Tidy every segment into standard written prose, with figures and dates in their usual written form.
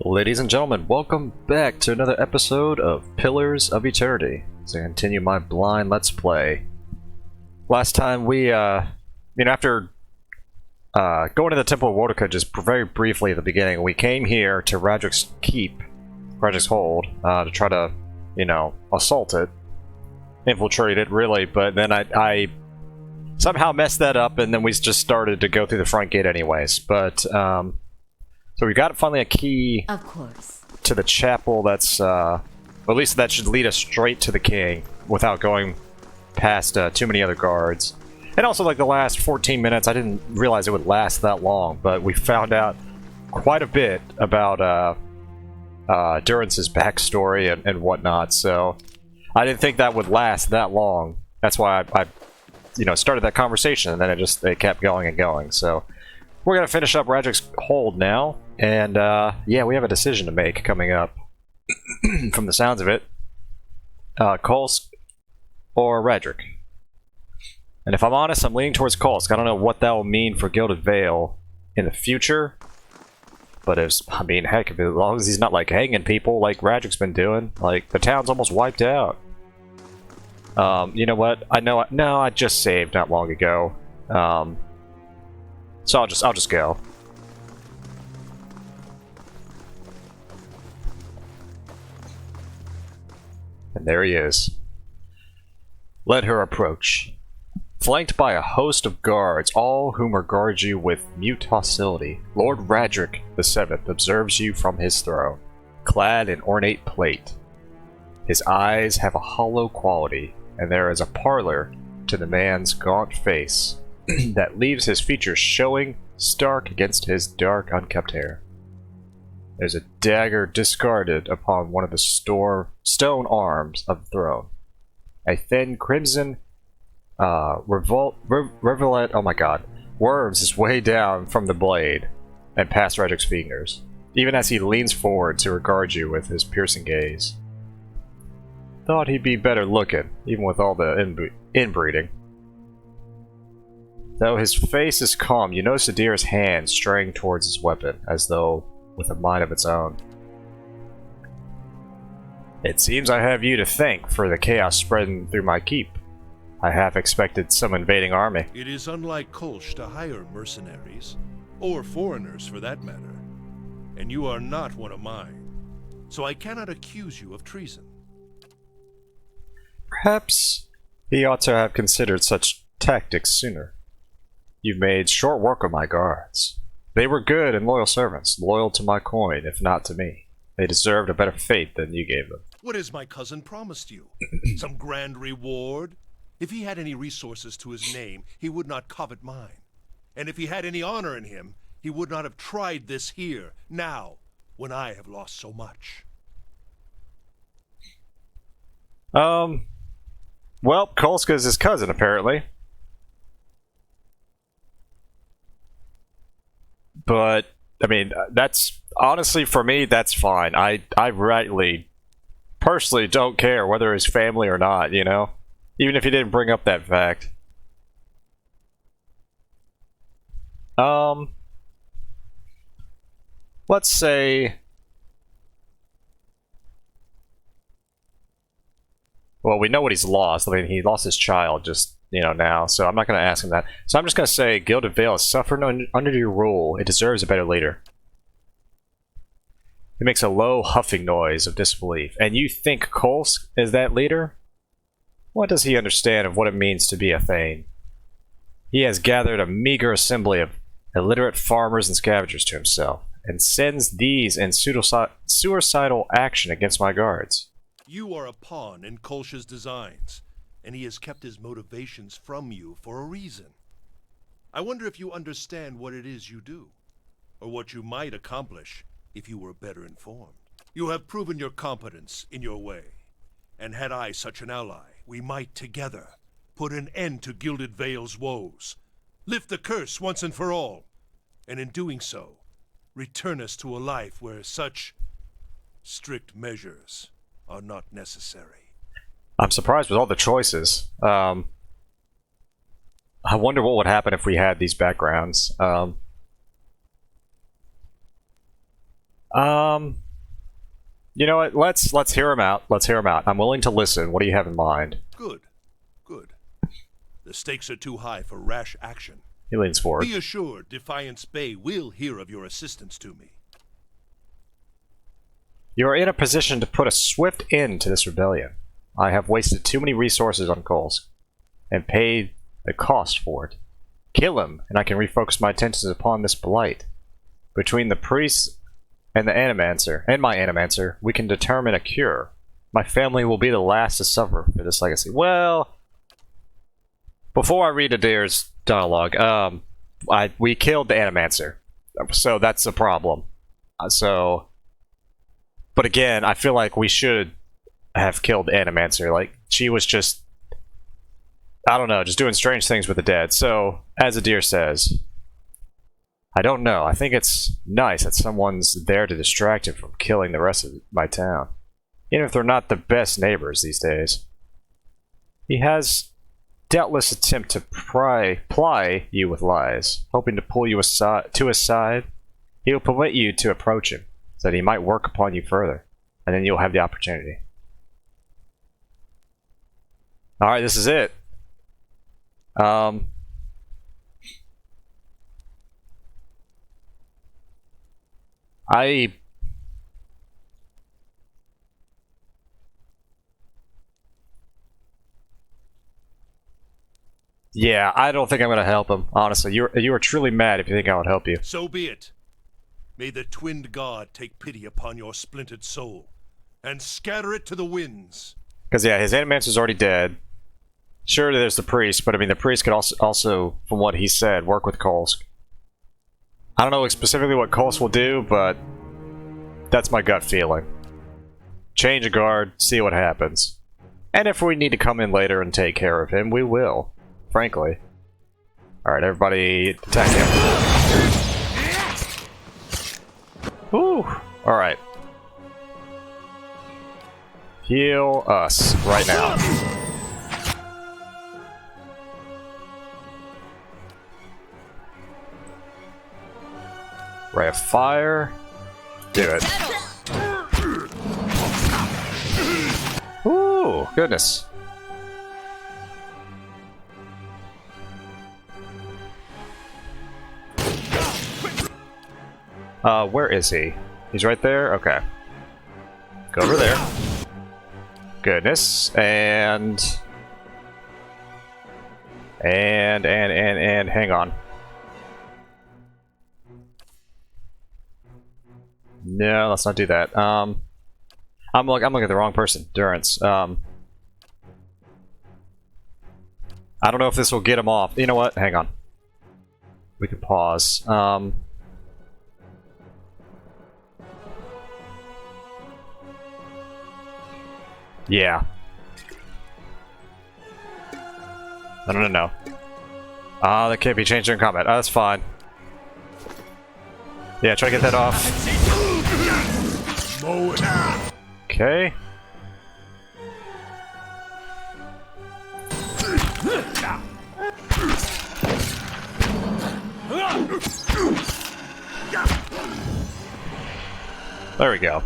Ladies and gentlemen, welcome back to another episode of Pillars of Eternity. As I continue my blind Let's Play. Last time we, after going to the Temple of Woedica just very briefly at the beginning, we came here to Raedric's Keep, Raedric's Hold, to try to, assault it. Infiltrate it, really, but then I somehow messed that up, and then we just started to go through the front gate anyways, but, so we got finally a key, of course, to the chapel that's, or at least that should lead us straight to the king without going past too many other guards. And also, like, the last 14 minutes, I didn't realize it would last that long, but we found out quite a bit about Durance's backstory and whatnot, so I didn't think that would last that long. That's why I started that conversation, and then it kept going and going, so we're gonna finish up Raedric's Hold now. And, yeah, we have a decision to make coming up, from the sounds of it. Kolsk or Raedric. And if I'm honest, I'm leaning towards Kolsk. I don't know what that will mean for Gilded Vale in the future. But heck, as long as he's not, like, hanging people like Raedric's been doing, like, the town's almost wiped out. You know what? I just saved not long ago. So I'll just go. And there he is. Let her approach. Flanked by a host of guards, all whom regard you with mute hostility, Lord Raedric VII observes you from his throne, clad in ornate plate. His eyes have a hollow quality, and there is a pallor to the man's gaunt face that leaves his features showing stark against his dark, unkempt hair. There's a dagger discarded upon one of the stone arms of the throne. A thin crimson rivulet, oh my god, worms his way down from the blade and past Raedric's fingers, even as he leans forward to regard you with his piercing gaze. Thought he'd be better looking, even with all the inbreeding. Though his face is calm, you notice Adir's hand straying towards his weapon, as though with a mind of its own. It seems I have you to thank for the chaos spreading through my keep. I half expected some invading army. It is unlike Kolsch to hire mercenaries, or foreigners for that matter, and you are not one of mine, so I cannot accuse you of treason. Perhaps he ought to have considered such tactics sooner. You've made short work of my guards. They were good and loyal servants, loyal to my coin, if not to me. They deserved a better fate than you gave them. What has my cousin promised you? Some grand reward? If he had any resources to his name, he would not covet mine. And if he had any honor in him, he would not have tried this here, now, when I have lost so much. Well, Kolsk is his cousin, apparently. But, that's, honestly, for me, that's fine. I rightly, personally don't care whether his family or not, Even if he didn't bring up that fact. Let's say... Well, we know what he's lost. He lost his child just, now, so I'm not going to ask him that. So I'm just going to say, Gilded Vale has suffered under your rule. It deserves a better leader. He makes a low, huffing noise of disbelief. And you think Kolsk is that leader? What does he understand of what it means to be a Thane? He has gathered a meager assembly of illiterate farmers and scavengers to himself, and sends these in suicidal action against my guards. You are a pawn in Kolsch's designs, and he has kept his motivations from you for a reason. I wonder if you understand what it is you do, or what you might accomplish if you were better informed. You have proven your competence in your way, and had I such an ally, we might together put an end to Gilded Vale's woes, lift the curse once and for all, and in doing so, return us to a life where such strict measures are not necessary. I'm surprised with all the choices. I wonder what would happen if we had these backgrounds. You know what? Let's hear him out. Let's hear him out. I'm willing to listen. What do you have in mind? Good. Good. The stakes are too high for rash action. He leans forward. Be assured Defiance Bay will hear of your assistance to me. You are in a position to put a swift end to this rebellion. I have wasted too many resources on Kolsk, and paid the cost for it. Kill him, and I can refocus my attentions upon this blight. Between the priests and the Animancer, and my Animancer, we can determine a cure. My family will be the last to suffer for this legacy. Well, before I read Adir's dialogue, we killed the Animancer, so that's a problem. But again, I feel like we should have killed the Animancer. Like, she was just, I don't know, just doing strange things with the dead. So, as Adir says, I don't know. I think it's nice that someone's there to distract him from killing the rest of my town. Even if they're not the best neighbors these days. He has doubtless attempt to ply you with lies, hoping to pull you to his side. He will permit you to approach him, so that he might work upon you further, and then you'll have the opportunity. Alright, this is it. Yeah, I don't think I'm gonna help him, honestly. You are truly mad if you think I would help you. So be it. May the twinned god take pity upon your splintered soul, and scatter it to the winds. Because, yeah, his Animancer's already dead. Sure, there's the priest, but I mean, the priest could also, from what he said, work with Kolsk. I don't know specifically what Kolsk will do, but that's my gut feeling. Change a guard, see what happens. And if we need to come in later and take care of him, we will. Frankly. Alright, everybody attack him. Woo! Alright. Heal us right now. Ray of fire. Do it. Ooh, goodness. Where is he? He's right there? Okay. Go over there. Goodness. And hang on. No, let's not do that. I'm looking at the wrong person. Durance. I don't know if this will get him off. You know what? Hang on. We can pause. Yeah. No. That can't be changed during combat. That's fine. Yeah, try to get that off. Okay. There we go.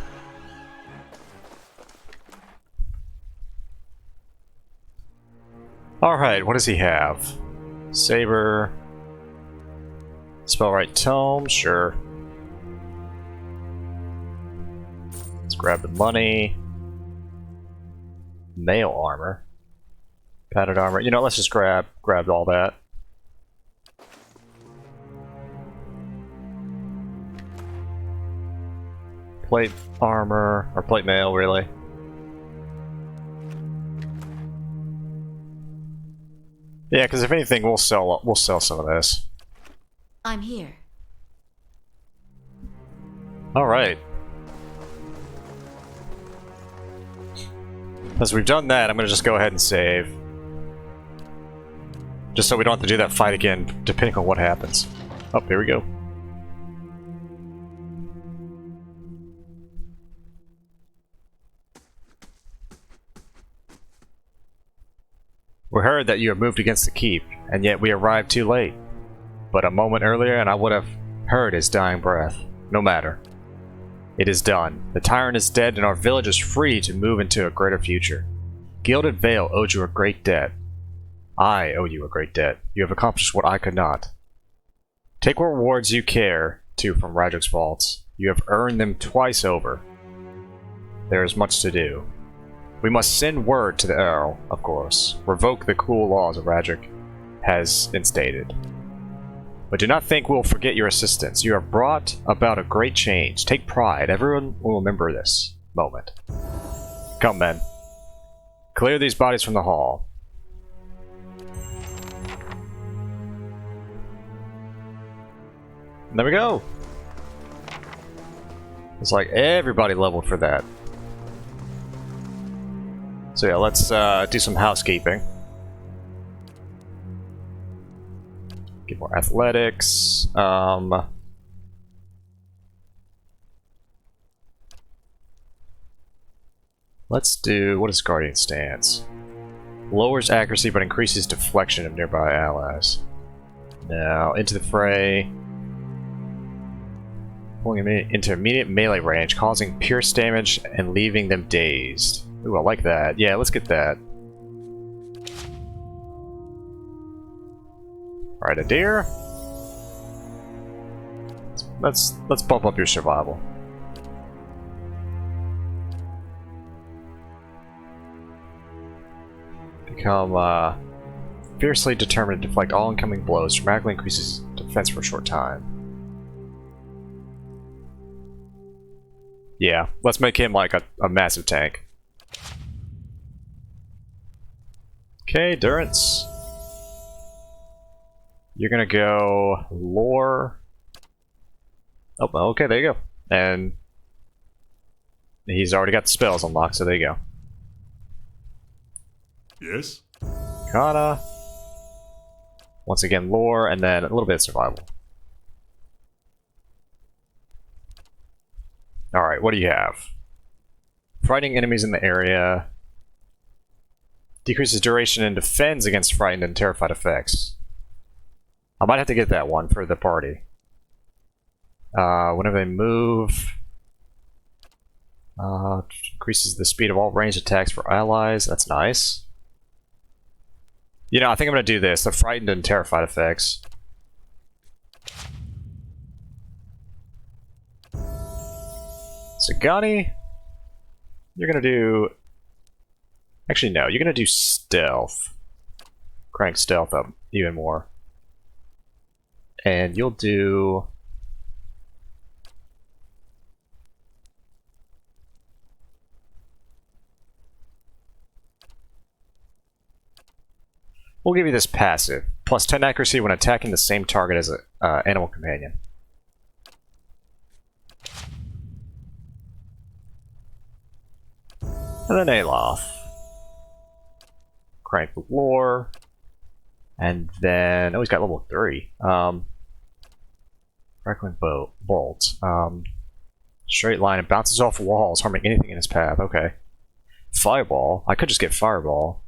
Alright, what does he have? Saber. Spellwright Tome, sure. Let's grab the money. Mail armor. Padded armor. You know, let's just grab all that. Plate armor, or plate mail, really. Yeah, because if anything, we'll sell some of this. I'm here. All right. As we've done that, I'm gonna just go ahead and save, just so we don't have to do that fight again, depending on what happens. Oh, here we go. We heard that you have moved against the keep, and yet we arrived too late. But a moment earlier and I would have heard his dying breath. No matter. It is done. The tyrant is dead and our village is free to move into a greater future. Gilded Vale owed you a great debt. I owe you a great debt. You have accomplished what I could not. Take what rewards you care to from Raedric's vaults. You have earned them twice over. There is much to do. We must send word to the Earl, of course. Revoke the cruel laws of Raedric has instated. But do not think we'll forget your assistance. You have brought about a great change. Take pride. Everyone will remember this moment. Come, men. Clear these bodies from the hall. And there we go. It's like everybody leveled for that. So yeah, let's do some housekeeping. Get more athletics. Let's do, what is Guardian Stance? Lowers accuracy but increases deflection of nearby allies. Now, into the fray. Pulling them into immediate melee range, causing pierce damage and leaving them dazed. Ooh, I like that. Yeah, let's get that. Alright, a deer. Let's bump up your survival. Become fiercely determined to deflect all incoming blows, dramatically increases defense for a short time. Yeah, let's make him like a massive tank. Okay, Durance. You're gonna go lore. Oh, okay, there you go. And he's already got the spells unlocked, so there you go. Yes? Kata. Once again, lore, and then a little bit of survival. Alright, what do you have? Frightening enemies in the area. Decreases duration and defends against frightened and terrified effects. I might have to get that one for the party. Whenever they move... increases the speed of all ranged attacks for allies. That's nice. You know, I think I'm going to do this. The frightened and terrified effects. Sagani, you're going to do... Actually, no. You're going to do stealth. Crank stealth up even more. And you'll do... We'll give you this passive. Plus 10 accuracy when attacking the same target as an animal companion. And then Aloth. Crank with lore. And then... Oh, he's got level 3. Crackling bolt. Straight line and bounces off walls, harming anything in his path. Okay. Fireball. I could just get Fireball.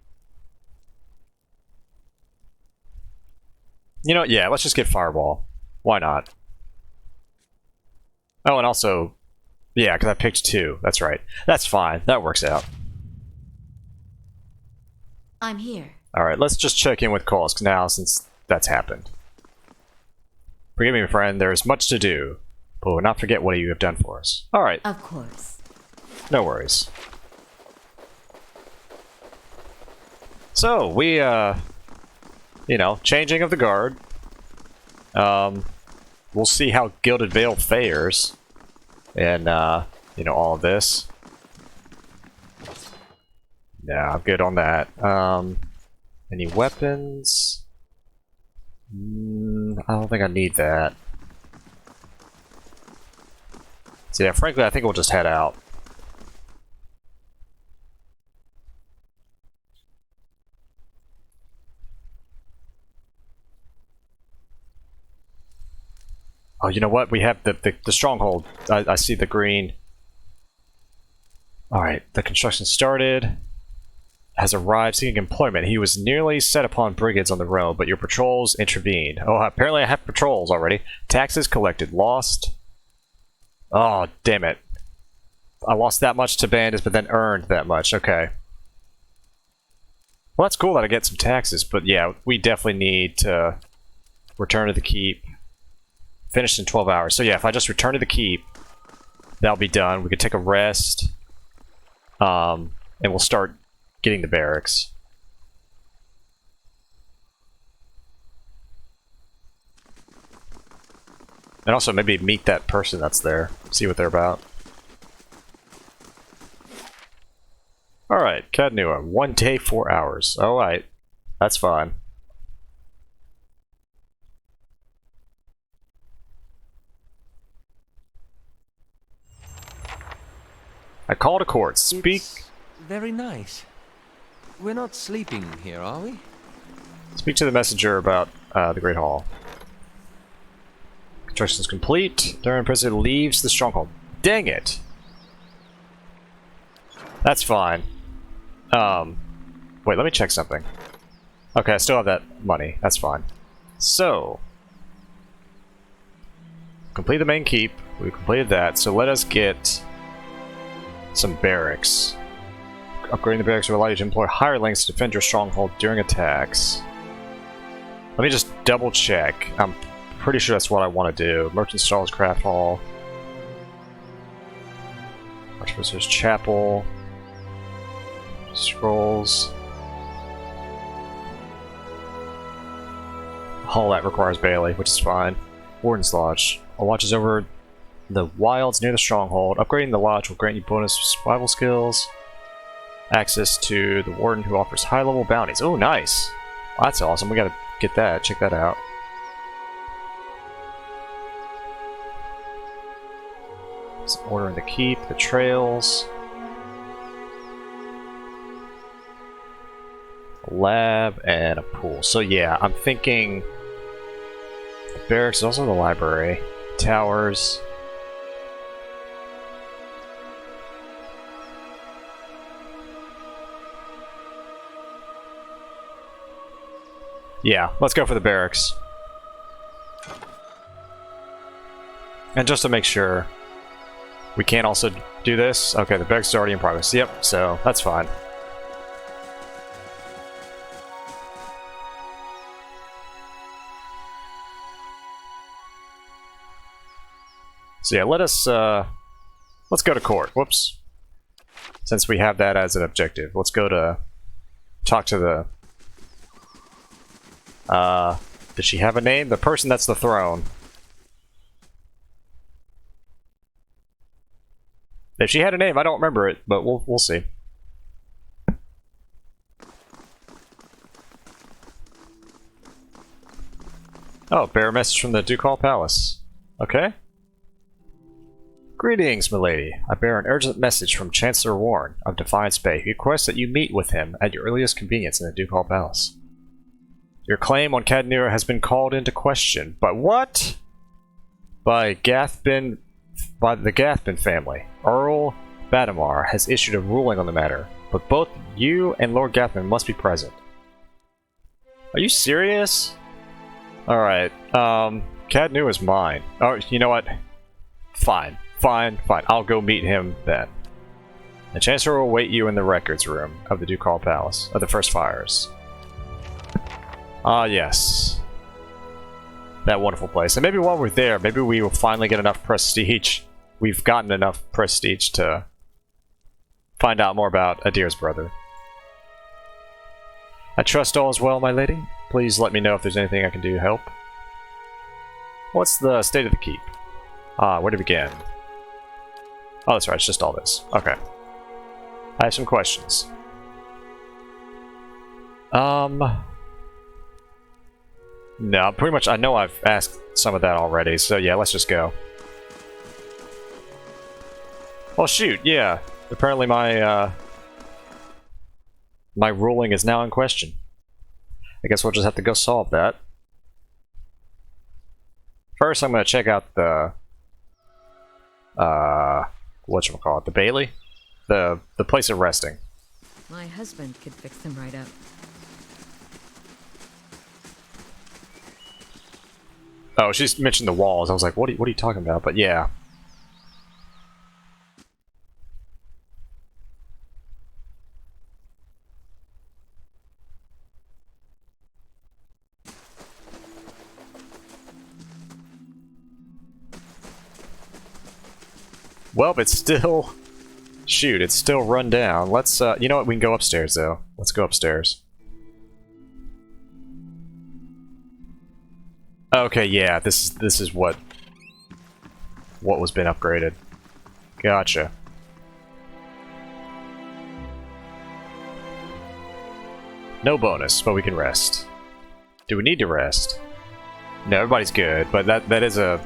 You know, yeah, let's just get Fireball. Why not? Oh, and also... Yeah, because I picked 2. That's right. That's fine. That works out. I'm here. Alright, let's just check in with Kolsk now, since that's happened. Forgive me, friend. There is much to do, but we'll not forget what you have done for us. Alright. Of course. No worries. So, we, you know, changing of the guard. We'll see how Gilded Vale fares. And, you know, all of this. Yeah, I'm good on that. Any weapons? I don't think I need that. So yeah, frankly, I think we'll just head out. Oh, you know what? We have the stronghold. I see the green. Alright, the construction started. Has arrived seeking employment. He was nearly set upon brigands on the road, but your patrols intervened. Oh, apparently I have patrols already. Taxes collected. Lost. Oh, damn it. I lost that much to bandits, but then earned that much. Okay. Well, that's cool that I get some taxes, but yeah, we definitely need to return to the keep. Finished in 12 hours. So yeah, if I just return to the keep, that'll be done. We could take a rest, and we'll start getting the barracks. And also maybe meet that person that's there. See what they're about. Alright, Caed Nua. 1 day, 4 hours. Alright. That's fine. I call to court. Speak. It's very nice. We're not sleeping here, are we? Speak to the messenger about the Great Hall. Construction is complete. During President leaves the stronghold. Dang it! That's fine. Wait, let me check something. Okay, I still have that money. That's fine. So, complete the main keep. We completed that. So let us get some barracks. Upgrading the barracks will allow you to employ hirelings to defend your stronghold during attacks. Let me just double check. I'm pretty sure that's what I want to do. Merchant Stalls, Craft Hall. Archpriest's Chapel. Scrolls. Hall that requires Bailey, which is fine. Warden's Lodge. A lodge is over the wilds near the stronghold. Upgrading the lodge will grant you bonus survival skills. Access to the warden who offers high-level bounties. Oh, nice! Well, that's awesome. We gotta get that. Check that out. Some order in the keep, the trails. A lab, and a pool. So yeah, I'm thinking the barracks is also the library. Towers. Yeah, let's go for the barracks. And just to make sure, we can't also do this. Okay, the barracks is already in progress. Yep, so that's fine. So yeah, let's go to court. Whoops. Since we have that as an objective, let's go to talk to the does she have a name? The person that's the throne. If she had a name, I don't remember it, but we'll see. Oh, bear a message from the Ducal Palace. Okay. Greetings, milady. I bear an urgent message from Chancellor Warren of Defiance Bay. He requests that you meet with him at your earliest convenience in the Ducal Palace. Your claim on Caed Nua has been called into question. But what? By the Gathbin family. Earl Badamar has issued a ruling on the matter, but both you and Lord Gathbin must be present. Are you serious? Alright, Caed Nua is mine. Oh, you know what? Fine. I'll go meet him then. The Chancellor will await you in the records room of the Ducal Palace, of the First Fires. Ah, yes. That wonderful place. And maybe while we're there, maybe we will finally get enough prestige. We've gotten enough prestige to find out more about Adir's brother. I trust all is well, my lady. Please let me know if there's anything I can do to help. What's the state of the keep? Where to begin? Oh, that's right, it's just all this. Okay. I have some questions. No, pretty much I know I've asked some of that already, so yeah, let's just go. Oh shoot, yeah. Apparently my my ruling is now in question. I guess we'll just have to go solve that. First I'm gonna check out the whatchamacallit, the Bailey? The place of resting. My husband could fix them right up. Oh, she's mentioned the walls. I was like, what are you talking about? But yeah. Well, it's still... Shoot, it's still run down. Let's, you know what? We can go upstairs, though. Let's go upstairs. Okay, yeah, this is what was been upgraded. Gotcha. No bonus, but we can rest. Do we need to rest? No, everybody's good, but that is an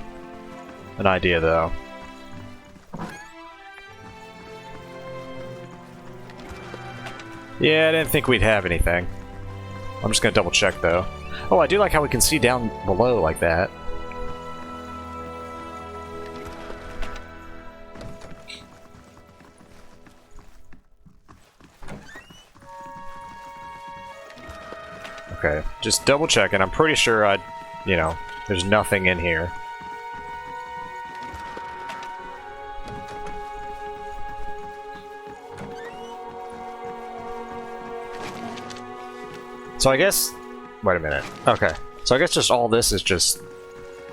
idea, though. Yeah, I didn't think we'd have anything. I'm just gonna double check, though. Oh, I do like how we can see down below like that. Okay, just double checking. I'm pretty sure there's nothing in here. So I guess... Wait a minute. Okay. So I guess just all this is just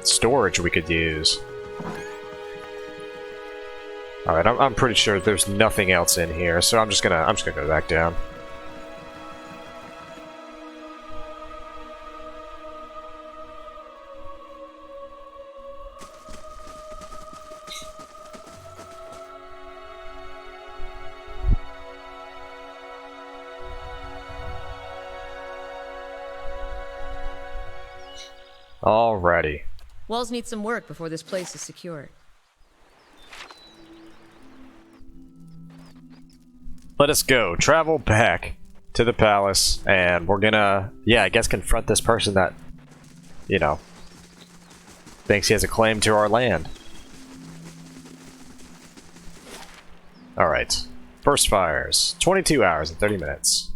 storage we could use. Alright, I'm pretty sure there's nothing else in here, so I'm just gonna go back down. Alrighty. Walls need some work before this place is secure. Let us go. Travel back to the palace, and we're gonna, I guess confront this person that, thinks he has a claim to our land. Alright. First fires. 22 hours and 30 minutes.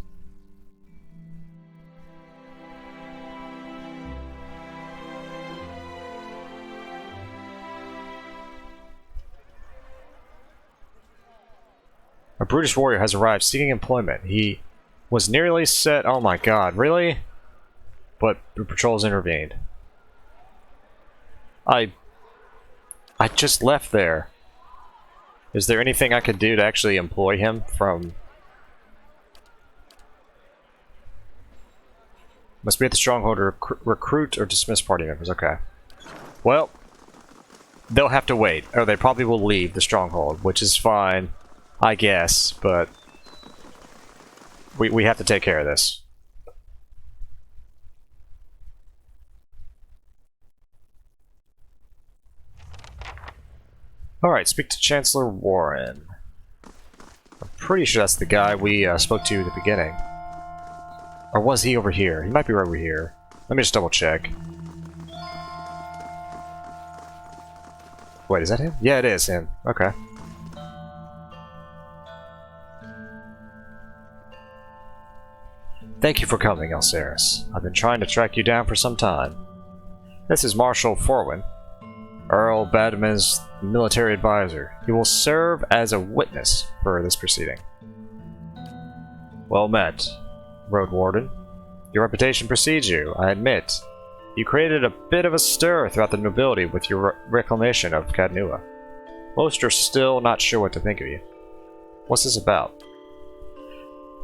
A Brutus Warrior has arrived seeking employment. He was nearly set... Oh my god, really? But the patrols intervened. I just left there. Is there anything I could do to actually employ him from... Must be at the stronghold to recruit or dismiss party members. Okay. Well, they'll have to wait. Or they probably will leave the stronghold, which is fine. I guess, but we have to take care of this. Alright, speak to Chancellor Warren. I'm pretty sure that's the guy we spoke to at the beginning. Or was he over here? He might be right over here. Let me just double check. Wait, is that him? Yeah, it is him. Okay. Thank you for coming, Alceris. I've been trying to track you down for some time. This is Marshal Forwin, Earl Badman's military advisor. He will serve as a witness for this proceeding. Well met, Road Warden. Your reputation precedes you, I admit. You created a bit of a stir throughout the nobility with your reclamation of Caed Nua. Most are still not sure what to think of you. What's this about?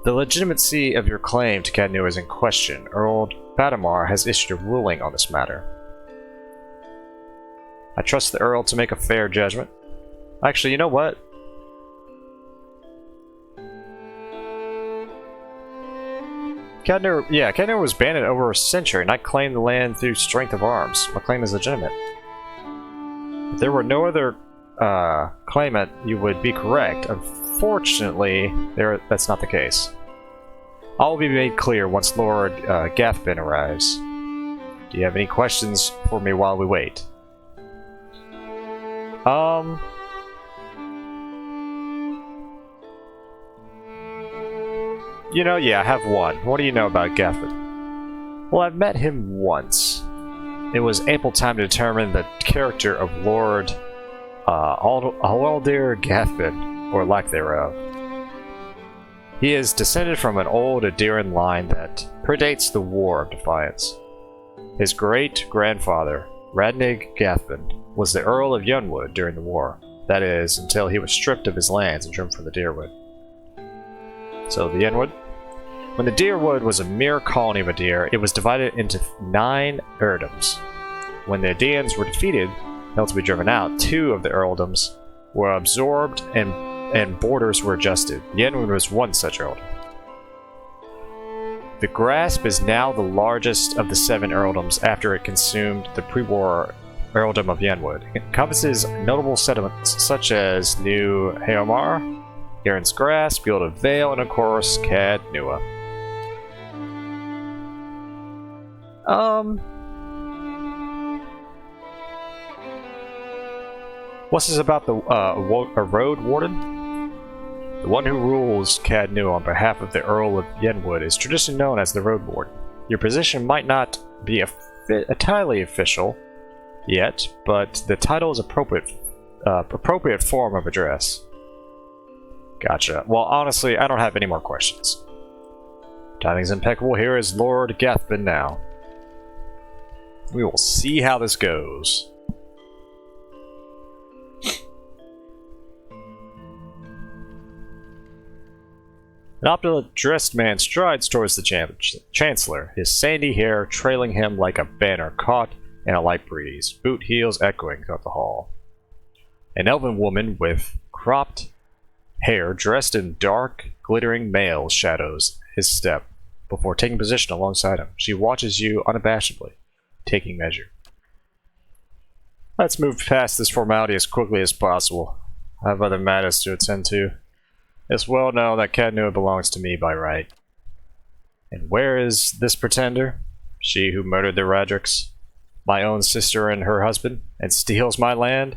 The legitimacy of your claim to Caed Nua is in question. Earl Badamar has issued a ruling on this matter. I trust the Earl to make a fair judgment. Actually, you know what? Caed Nua was banned in over a century, and I claim the land through strength of arms. My claim is legitimate. If there were no other claimant, you would be correct. Unfortunately, that's not the case. All will be made clear once Lord Gathbin arrives. Do you have any questions for me while we wait? Yeah, I have one. What do you know about Gathbin? Well, I've met him once. It was ample time to determine the character of Lord Alwaldir Gathbin, or lack thereof. He is descended from an old Adiran line that predates the War of Defiance. His great-grandfather, Raedric Gathbin, was the Earl of Yunwood during the war. That is, until he was stripped of his lands and driven from the Deerwood. So, the Yenwood. When the Deerwood was a mere colony of Adir, it was divided into 9 earldoms. When the Aedians were defeated, held to be driven out, 2 of the earldoms were absorbed and borders were adjusted. Yenwood was one such earldom. The Grasp is now the largest of the 7 earldoms after it consumed the pre-war earldom of Yenwood. It encompasses notable settlements such as New Heomar, Garen's Grasp, Guild of Vale, and of course, Caed Nua. What's this about the a road warden? The one who rules Caed Nua on behalf of the Earl of Yenwood is traditionally known as the Road Warden. Your position might not be entirely official yet, but the title is appropriate form of address. Gotcha. Well, honestly, I don't have any more questions. Timing's impeccable. Here is Lord Gathbin now. We will see how this goes. An opulent-dressed man strides towards the Chancellor, his sandy hair trailing him like a banner caught in a light breeze, boot heels echoing throughout the hall. An elven woman with cropped hair dressed in dark, glittering mail shadows his step before taking position alongside him. She watches you unabashedly, taking measure. Let's move past this formality as quickly as possible. I have other matters to attend to. It's well known that Caed Nua belongs to me by right. And where is this pretender? She who murdered the Raedrics, my own sister and her husband, and steals my land?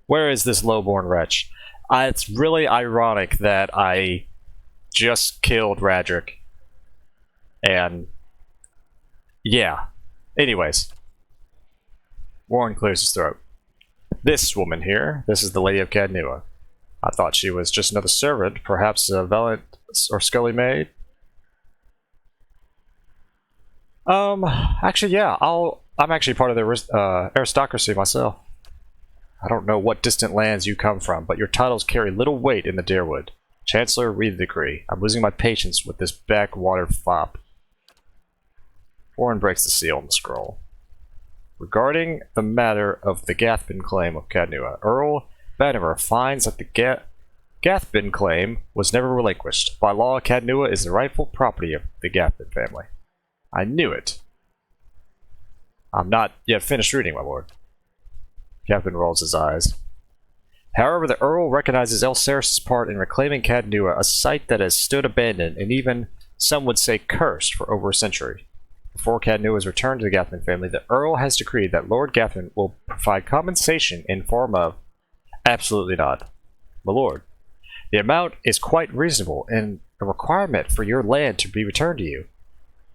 Where is this lowborn wretch? It's really ironic that I just killed Raedric. And yeah. Anyways. Warren clears his throat. This woman here, this is the Lady of Caed Nua. I thought she was just another servant, perhaps a valet or scully maid. Actually, yeah, I'm actually part of the aristocracy myself. I don't know what distant lands you come from, but your titles carry little weight in the Deerwood. Chancellor, read the decree. I'm losing my patience with this backwater fop. Warren breaks the seal on the scroll. Regarding the matter of the Gathbin claim of Caed Nua, Earl Vaniver finds that the Gathbin claim was never relinquished. By law, Caed Nua is the rightful property of the Gathbin family. I knew it. I'm not yet finished reading, my lord. Gathbin rolls his eyes. However, the Earl recognizes Elsaris' part in reclaiming Caed Nua, a site that has stood abandoned and even, some would say, cursed for over a century. Before Caed Nua is returned to the Gathbin family, the Earl has decreed that Lord Gathbin will provide compensation in form of... Absolutely not. My lord, the amount is quite reasonable and a requirement for your land to be returned to you.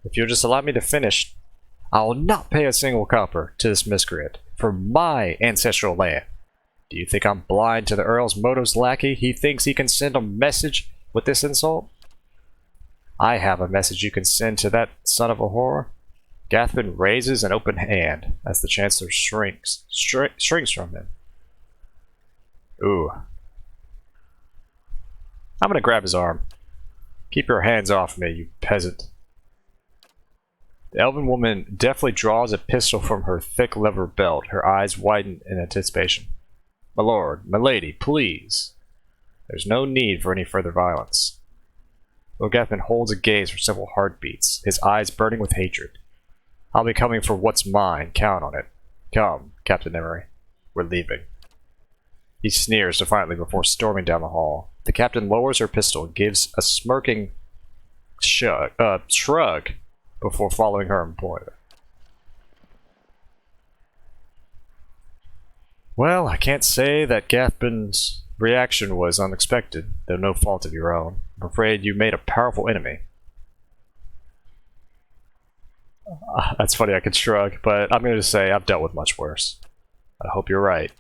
If you'll just allow me to finish, I will not pay a single copper to this miscreant for my ancestral land. Do you think I'm blind to the Earl's motives, lackey? He thinks he can send a message with this insult? I have a message you can send to that son of a whore. Gathbin raises an open hand as the Chancellor shrinks from him. Ooh. I'm gonna grab his arm. Keep your hands off me, you peasant. The elven woman deftly draws a pistol from her thick leather belt, her eyes widen in anticipation. My lord, my lady, please. There's no need for any further violence. Lord Gathbin holds a gaze for several heartbeats, his eyes burning with hatred. I'll be coming for what's mine, count on it. Come, Captain Emery. We're leaving. He sneers defiantly before storming down the hall. The captain lowers her pistol and gives a smirking shrug before following her employer. Well, I can't say that Gathbin's reaction was unexpected, though no fault of your own. I'm afraid you made a powerful enemy. That's funny, I could shrug, but I'm going to say I've dealt with much worse. I hope you're right.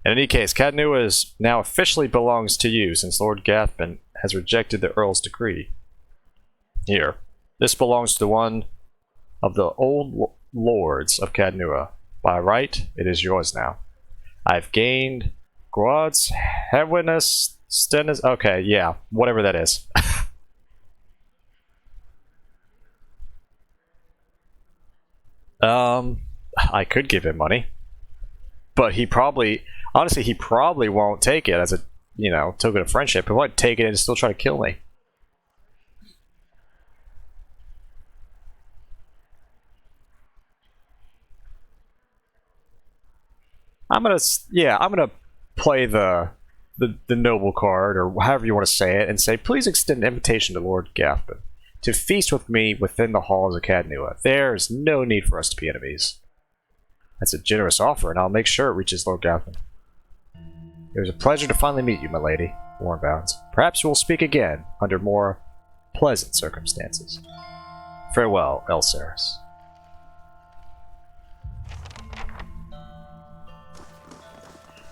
In any case, Caed Nua now officially belongs to you, since Lord Gathbin has rejected the Earl's decree. Here, this belongs to one of the old lords of Caed Nua. By right, it is yours now. I've gained Quads, headwitness, stennis. Okay, yeah, whatever that is. I could give him money, but he probably, honestly, he probably won't take it as a, you know, token of friendship. He might take it and still try to kill me. I'm gonna play the noble card, or however you want to say it, and say, please extend an invitation to Lord Gathman to feast with me within the halls of Caed Nua. There's no need for us to be enemies. That's a generous offer, and I'll make sure it reaches Lord Gathman. It was a pleasure to finally meet you, my lady, Warren Bounds. Perhaps we'll speak again under more pleasant circumstances. Farewell, Elsaris.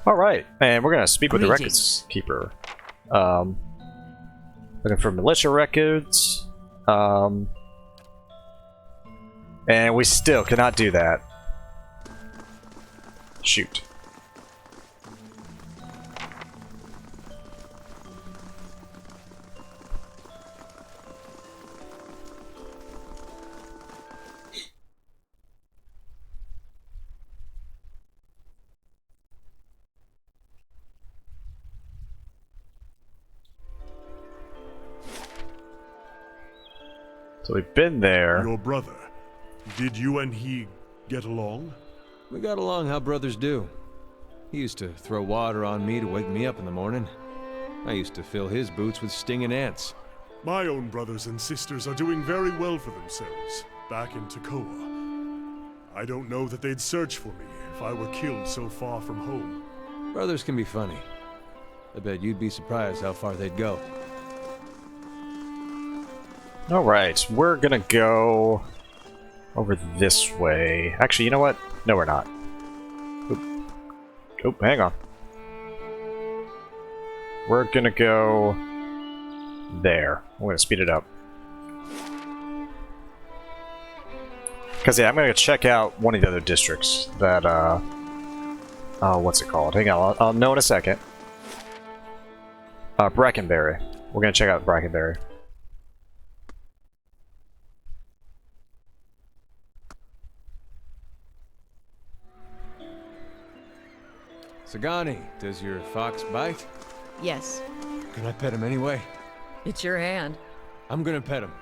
Alright, and we're going to speak with the records keeper. Looking for militia records. And we still cannot do that. Shoot. So we've been there. Your brother, did you and he get along? We got along how brothers do. He used to throw water on me to wake me up in the morning. I used to fill his boots with stinging ants. My own brothers and sisters are doing very well for themselves, back in Tekoa. I don't know that they'd search for me if I were killed so far from home. Brothers can be funny. I bet you'd be surprised how far they'd go. Alright, we're gonna go over this way. Actually, you know what? No, we're not. Oop. Oop, hang on. We're gonna go there. I'm gonna speed it up. Because, yeah, I'm gonna check out one of the other districts that, what's it called? Hang on, I'll know in a second. Brackenberry. We're gonna check out Brackenberry. Sagani, does your fox bite? Yes, Can I pet him anyway? it's your hand. I'm gonna pet him.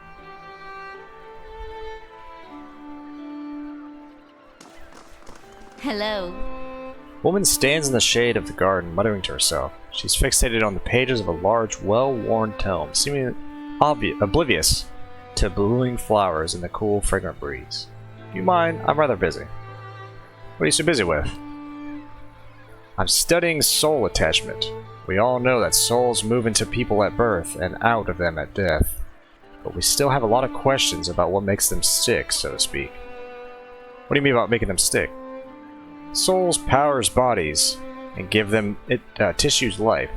Hello. Woman stands in the shade of the garden, muttering to herself. She's fixated on the pages of a large, well-worn tome, seeming oblivious to blooming flowers in the cool, fragrant breeze. Do you mind? I'm rather busy. What are you so busy with? I'm studying soul attachment. We all know that souls move into people at birth and out of them at death. But we still have a lot of questions about what makes them stick, so to speak. What do you mean about making them stick? Souls powers bodies and give them tissues life.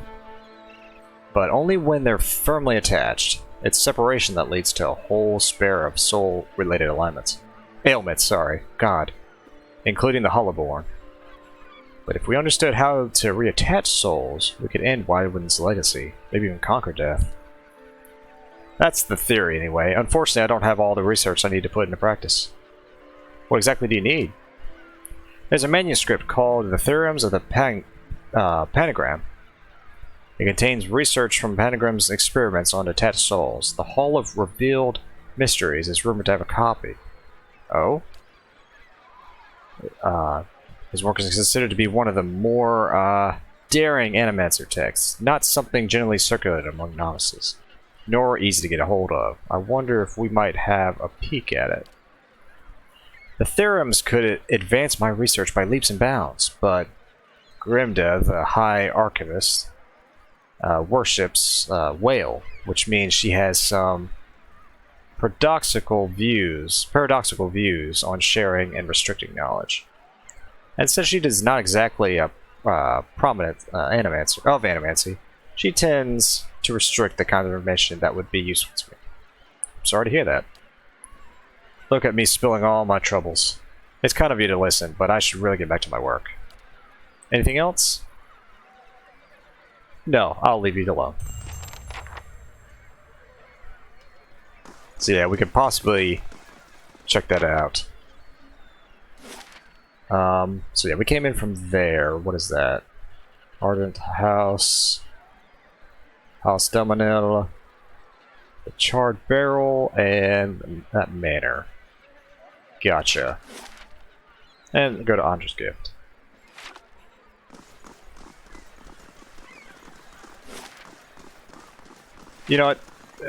But only when they're firmly attached. It's separation that leads to a whole spare of soul-related ailments, sorry. God. Including the Hollowborn. But if we understood how to reattach souls, we could end Wildwind's legacy, maybe even conquer death. That's the theory, anyway. Unfortunately, I don't have all the research I need to put into practice. What exactly do you need? There's a manuscript called the Theorems of the Pentagram. It contains research from Pentagram's experiments on detached souls. The Hall of Revealed Mysteries is rumored to have a copy. Oh? His work is considered to be one of the more daring Animancer texts, not something generally circulated among novices, nor easy to get a hold of. I wonder if we might have a peek at it. The Theorems could advance my research by leaps and bounds, but Grimda, the High Archivist, worships Whale, which means she has some paradoxical views on sharing and restricting knowledge. And since she is not exactly a prominent animancy, she tends to restrict the kind of information that would be useful to me. I'm sorry to hear that. Look at me spilling all my troubles. It's kind of you to listen, but I should really get back to my work. Anything else? No, I'll leave you alone. So yeah, we could possibly check that out. So yeah, we came in from there. What is that? Ardent House. House Dominil. The Charred Barrel, and that manor. Gotcha. And go to Andre's Gift. You know what?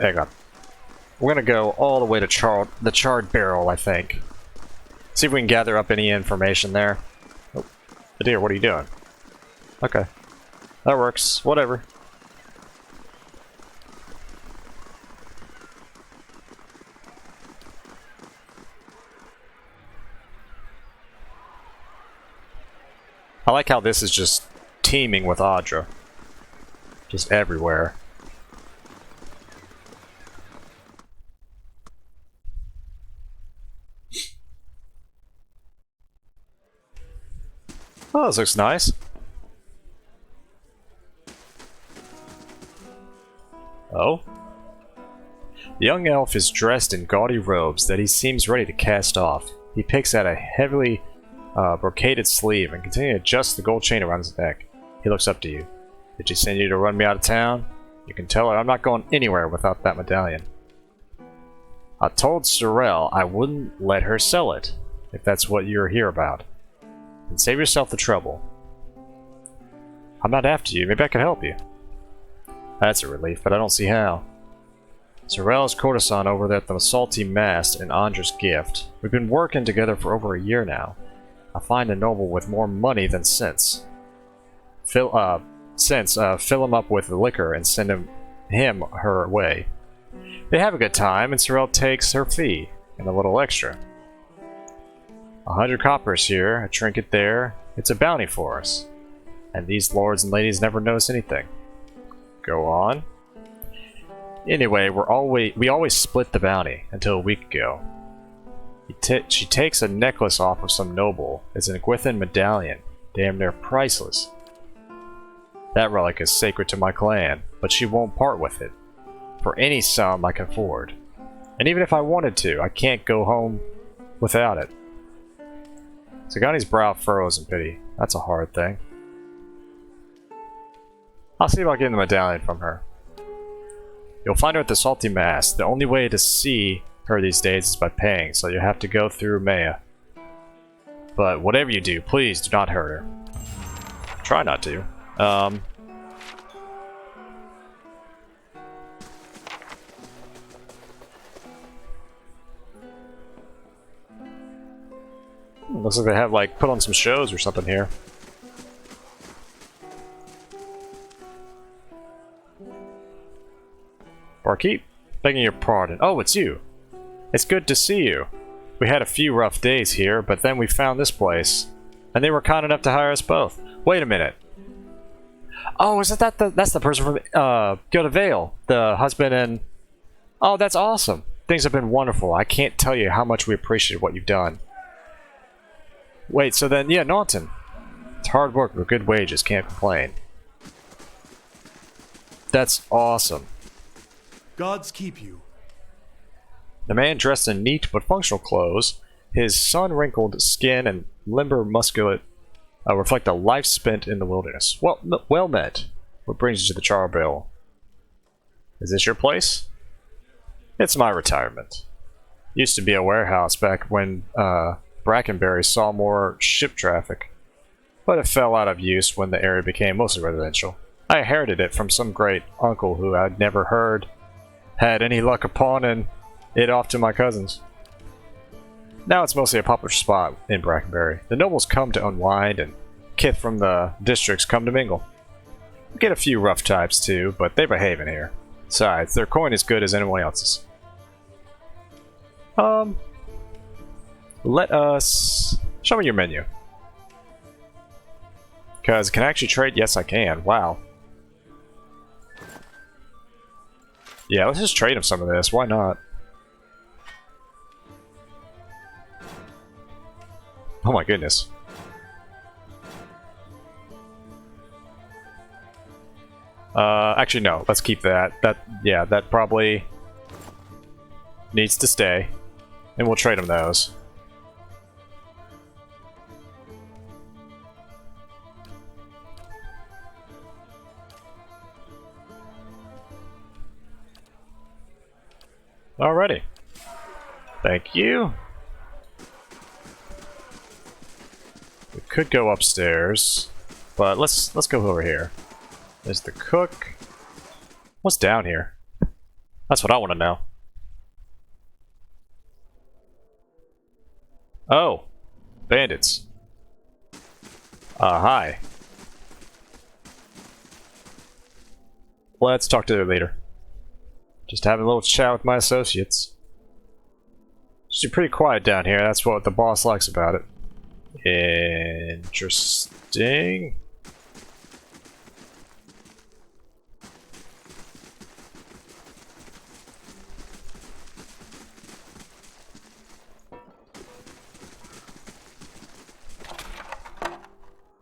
Hang on. We're gonna go all the way to the Charred Barrel, I think. See if we can gather up any information there. Oh, dear, what are you doing? Okay. That works. Whatever. I like how this is just teeming with Audra. Just everywhere. Oh, this looks nice. Oh? The young elf is dressed in gaudy robes that he seems ready to cast off. He picks at a heavily brocaded sleeve and continues to adjust the gold chain around his neck. He looks up to you. Did she send you to run me out of town? You can tell her I'm not going anywhere without that medallion. I told Sorrel I wouldn't let her sell it, if that's what you're here about. And save yourself the trouble. I'm not after you. Maybe I can help you. That's a relief, but I don't see how. Sorrel's courtesan over there at the Salty Mast and Andra's Gift. We've been working together for over a year now. I find a noble with more money than sense. Fill him up with the liquor and send him her way. They have a good time, and Sorrel takes her fee, and a little extra. 100 coppers here, a trinket there. It's a bounty for us. And these lords and ladies never notice anything. Go on. Anyway, we always split the bounty until a week ago. She takes a necklace off of some noble. It's an Gwithan medallion. Damn near priceless. That relic is sacred to my clan, but she won't part with it. For any sum I can afford. And even if I wanted to, I can't go home without it. Sagani's brow furrows in pity. That's a hard thing. I'll see about getting the medallion from her. You'll find her at the Salty Mast. The only way to see her these days is by paying, so you'll have to go through Maya. But whatever you do, please do not hurt her. Try not to. Looks like they have, like, put on some shows or something here. Barkeep, begging your pardon. Oh, it's you. It's good to see you. We had a few rough days here, but then we found this place. And they were kind enough to hire us both. Wait a minute. Oh, is that that's the person from Guild of Vale? The husband and... Oh, that's awesome. Things have been wonderful. I can't tell you how much we appreciate what you've done. Wait, so then, yeah, Naunton. It's hard work with good wages, can't complain. That's awesome. Gods keep you. The man dressed in neat but functional clothes, his sun-wrinkled skin and limber musculate reflect a life spent in the wilderness. Well met. What brings you to the Charbil? Is this your place? It's my retirement. Used to be a warehouse back when Brackenberry saw more ship traffic, but it fell out of use when the area became mostly residential. I inherited it from some great uncle who I'd never heard had any luck upon, and it off to my cousins. Now it's mostly a popular spot in Brackenberry. The nobles come to unwind, and kith from the districts come to mingle. We get a few rough types too, but they behave in here. Besides, their coin is good as anyone else's. Let us... Show me your menu. Because, can I actually trade? Yes, I can. Wow. Yeah, let's just trade him some of this. Why not? Oh my goodness. Actually, no. Let's keep that. Yeah, that probably needs to stay. And we'll trade him those. Alrighty. Thank you. We could go upstairs, but let's go over here. There's the cook. What's down here? That's what I want to know. Oh, bandits. Hi. Let's talk to their leader. Just having a little chat with my associates. She's pretty quiet down here. That's what the boss likes about it. Interesting.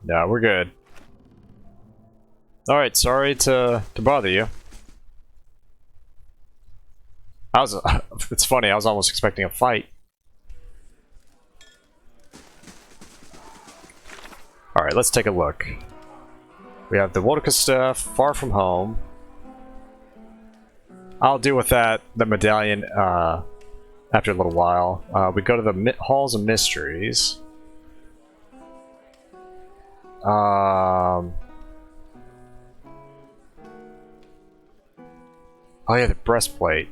No, we're good. Alright, sorry to bother you. It's funny, I was almost expecting a fight. Alright, let's take a look. We have the Wodka stuff, Far From Home. I'll deal with that, the medallion, after a little while. We go to the Halls of Mysteries. Oh yeah, the breastplate.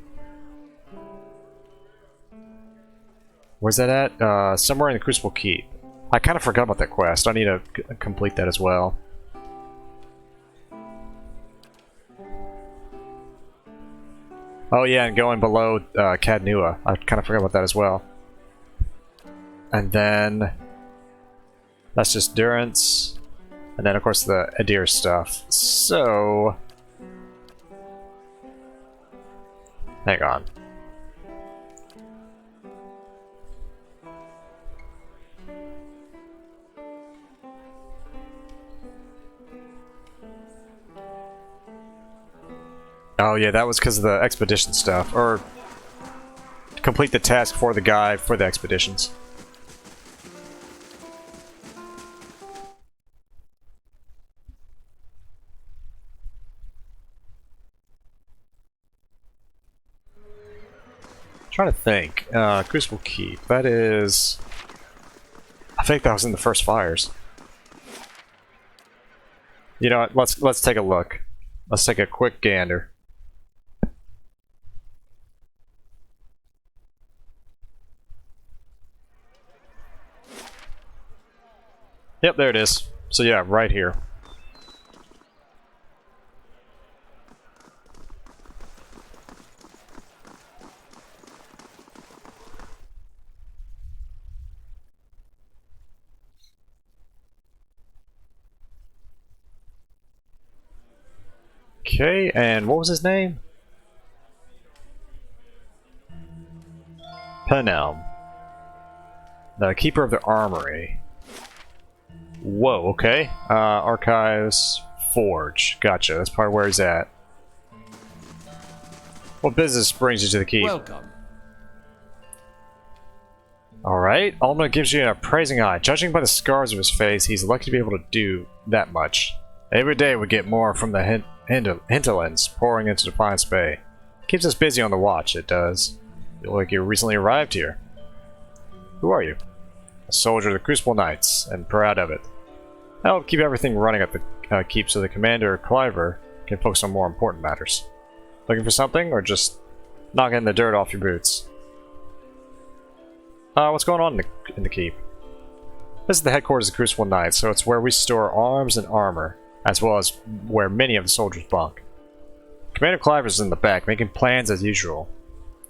Where's that at? Somewhere in the Crucible Keep. I kind of forgot about that quest. I need to complete that as well. Oh yeah, and going below Caed Nua. I kind of forgot about that as well. And then... that's just Durance. And then of course the Adir stuff. So... hang on. Oh yeah, that was because of the expedition stuff. Or complete the task for the guy for the expeditions. Trying to think. Crucible Keep. That is... I think that was in the first fires. You know what? Let's take a look. Let's take a quick gander. Yep, there it is. So yeah, right here. Okay, and what was his name? Pentagram. The Keeper of the Armory. Whoa, okay. Archives, Forge. Gotcha, that's probably where he's at. What business brings you to the keep? Welcome. Alright, Alma gives you an appraising eye. Judging by the scars of his face, he's lucky to be able to do that much. Every day we get more from the hinterlands pouring into Defiance Bay. Keeps us busy on the watch, it does. You look like you recently arrived here. Who are you? A soldier of the Crucible Knights, and proud of it. I help keep everything running at the keep so the commander, Cliver, can focus on more important matters. Looking for something, or just knocking the dirt off your boots? What's going on in the keep? This is the headquarters of the Crucible Knights, so it's where we store arms and armor, as well as where many of the soldiers bunk. Commander Cliver is in the back, making plans as usual.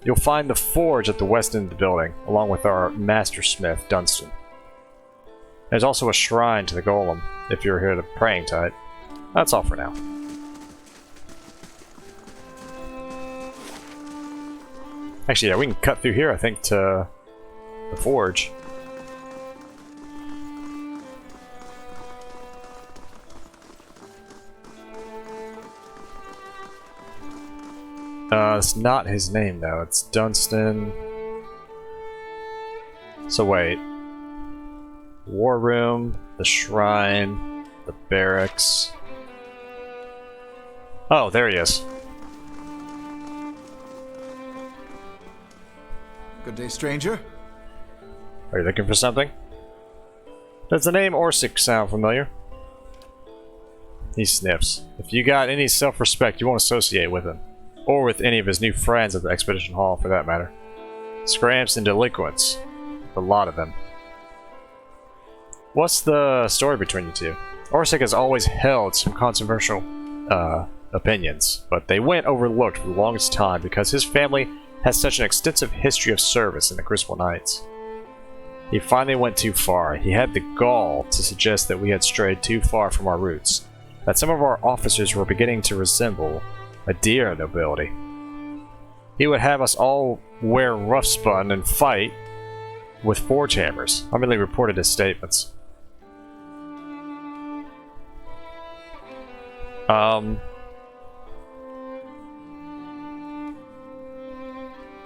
You'll find the forge at the west end of the building, along with our master smith, Dunstan. There's also a shrine to the golem, if you're here to praying to it. That's all for now. Actually, yeah, we can cut through here, I think, to the forge. It's not his name though. It's Dunstan. So wait. War room, the shrine, the barracks. Oh, there he is. Good day, stranger. Are you looking for something? Does the name Orsic sound familiar? He sniffs. If you got any self-respect, you won't associate with him. Or with any of his new friends at the Expedition Hall, for that matter. Scramps and delinquents. A lot of them. What's the story between you two? Orsic has always held some controversial opinions, but they went overlooked for the longest time because his family has such an extensive history of service in the Crucible Knights. He finally went too far. He had the gall to suggest that we had strayed too far from our roots, that some of our officers were beginning to resemble a deer nobility. He would have us all wear rough spun and fight with forge hammers. I merely reported his statements.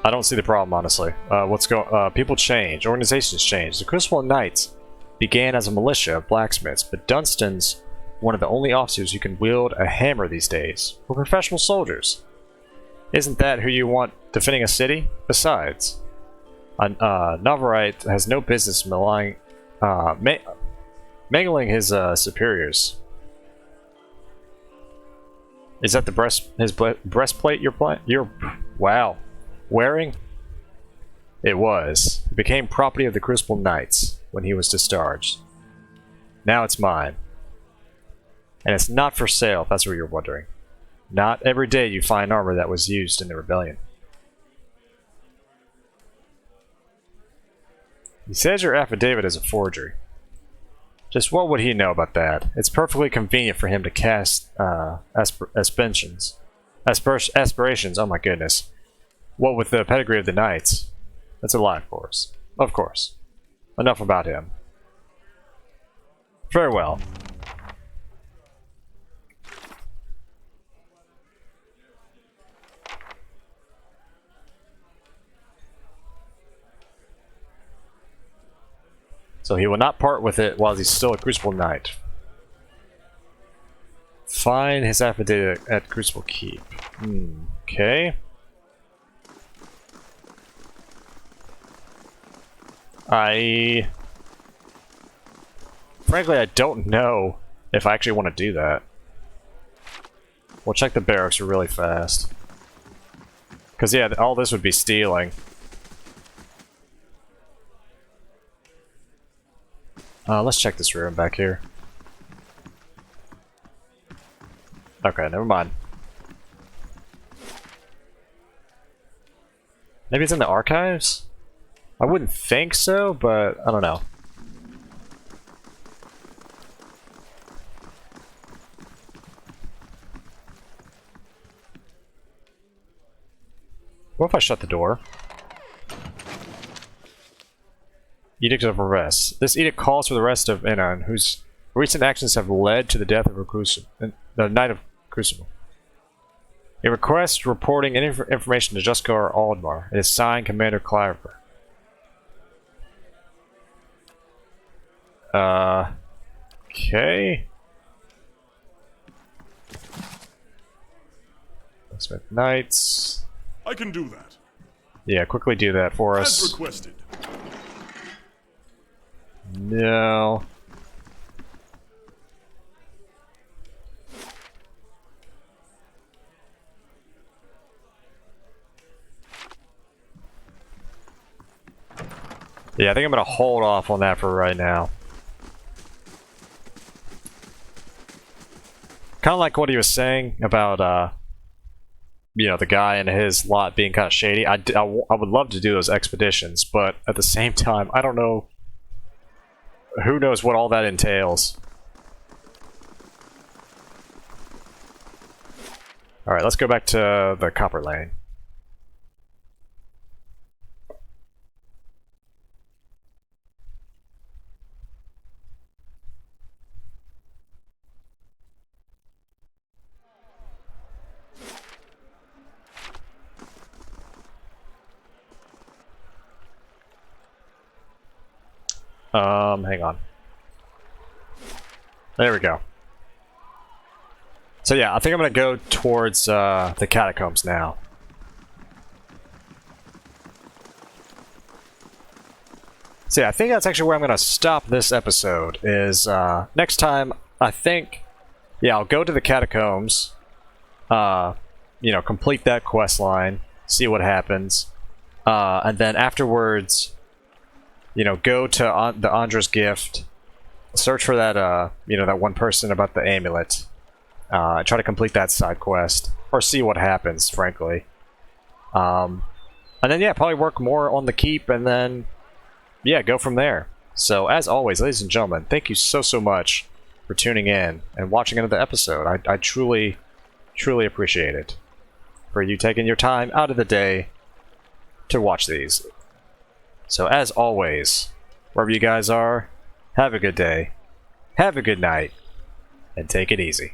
I don't see the problem, honestly. People change. Organizations change. The Crucible Knights began as a militia of blacksmiths, but Dunstan's one of the only officers who can wield a hammer these days. We're professional soldiers. Isn't that who you want defending a city? Besides, a Novarite has no business mangling his superiors. Is that the breastplate you're wearing? It was. It became property of the Crucible Knights when he was discharged. Now it's mine. And it's not for sale, if that's what you're wondering. Not every day you find armor that was used in the rebellion. He says your affidavit is a forgery. Just what would he know about that? It's perfectly convenient for him to cast aspirations. Oh my goodness. What with the pedigree of the knights? That's a lie, of course. Of course. Enough about him. Very well. So he will not part with it while he's still a Crucible Knight. Find his affidavit at Crucible Keep. Okay. Frankly, I don't know if I actually want to do that. We'll check the barracks really fast. Because, yeah, all this would be stealing. Let's check this room back here. Okay, never mind. Maybe it's in the archives? I wouldn't think so, but I don't know. What if I shut the door? Edict of Arrest. This edict calls for the arrest of Enon, whose recent actions have led to the death of the Knight of Crucible. It requests reporting any information to Juskar Aldmar. It is signed Commander Cliver. Okay. Smith Knights. I can do that. Yeah, quickly do that for us. As requested. No. Yeah, I think I'm gonna hold off on that for right now. Kind of like what he was saying about, you know, the guy and his lot being kind of shady. I would love to do those expeditions, but at the same time, I don't know. Who knows what all that entails. Alright, let's go back to the Copper Lane. Hang on. There we go. So yeah, I think I'm gonna go towards the catacombs now. So yeah, I think that's actually where I'm gonna stop this episode. Is next time I think, yeah, I'll go to the catacombs. You know, complete that quest line, see what happens, and then afterwards, you know, go to the Andra's gift, search for that you know, that one person about the amulet. Try to complete that side quest, or see what happens, frankly. And then, yeah, probably work more on the keep, and then, yeah, go from there. So, as always, ladies and gentlemen, thank you so much for tuning in and watching another episode. I truly appreciate it. For you taking your time out of the day to watch these. So, as always, wherever you guys are, have a good day, have a good night, and take it easy.